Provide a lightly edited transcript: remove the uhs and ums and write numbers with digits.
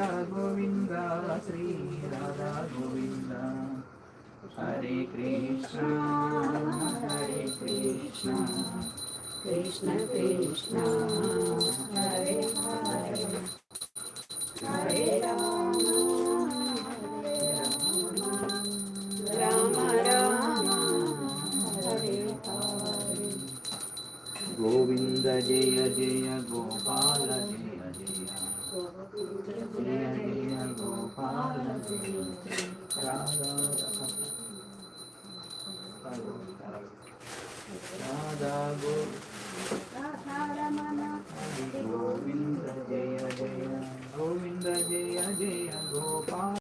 Govind Shri Radha Govind Hare Krishna Krishna Krishna Hare Hare Hare Ram Ram Ram Hare Hare Govind Jai Jai Gopal Jai Jai Jai Jai Gopal Jai Radha Radha Govind Jai Jai Gopal